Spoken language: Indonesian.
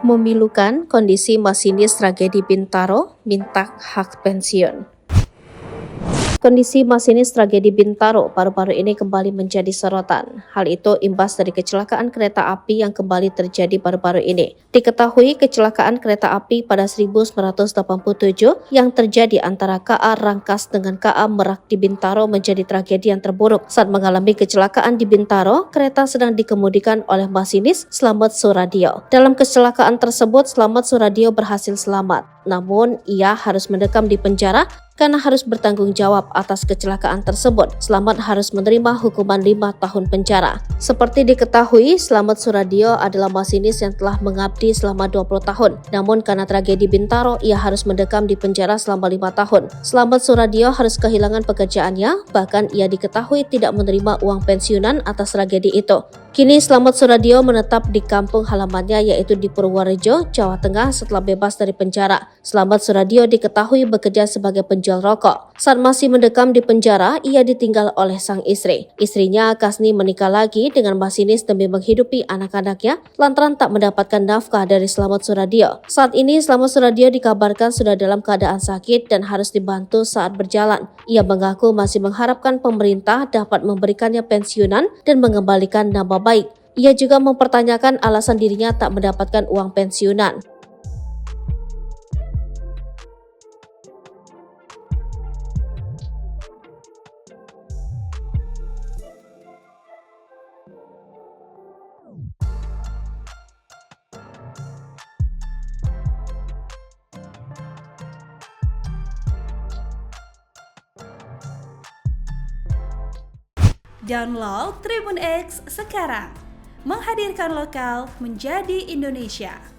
Memilukan kondisi masinis tragedi Bintaro minta hak pensiun. Kondisi masinis tragedi Bintaro baru-baru ini kembali menjadi sorotan. Hal itu imbas dari kecelakaan kereta api yang kembali terjadi baru-baru ini. Diketahui kecelakaan kereta api pada 1987 yang terjadi antara KA Rangkas dengan KA Merak di Bintaro menjadi tragedi yang terburuk. Saat mengalami kecelakaan di Bintaro, kereta sedang dikemudikan oleh masinis Slamet Soeradio. Dalam kecelakaan tersebut, Slamet Soeradio berhasil selamat. Namun, ia harus mendekam di penjara karena harus bertanggung jawab atas kecelakaan tersebut. Slamet harus menerima hukuman 5 tahun penjara. Seperti diketahui, Slamet Soeradio adalah masinis yang telah mengabdi selama 20 tahun. Namun karena tragedi Bintaro, ia harus mendekam di penjara selama 5 tahun. Slamet Soeradio harus kehilangan pekerjaannya, bahkan ia diketahui tidak menerima uang pensiunan atas tragedi itu. Kini Slamet Soeradio menetap di kampung halamannya yaitu di Purworejo, Jawa Tengah setelah bebas dari penjara. Slamet Soeradio diketahui bekerja sebagai penjual rokok. Saat masih mendekam di penjara, ia ditinggal oleh sang istri. Istrinya, Kasni, menikah lagi dengan masinis demi menghidupi anak-anaknya lantaran tak mendapatkan nafkah dari Slamet Soeradio. Saat ini Slamet Soeradio dikabarkan sudah dalam keadaan sakit dan harus dibantu saat berjalan. Ia mengaku masih mengharapkan pemerintah dapat memberikannya pensiunan dan mengembalikan nama baik. Ia juga mempertanyakan alasan dirinya tak mendapatkan uang pensiunan. Download Tribun X sekarang, menghadirkan lokal menjadi Indonesia.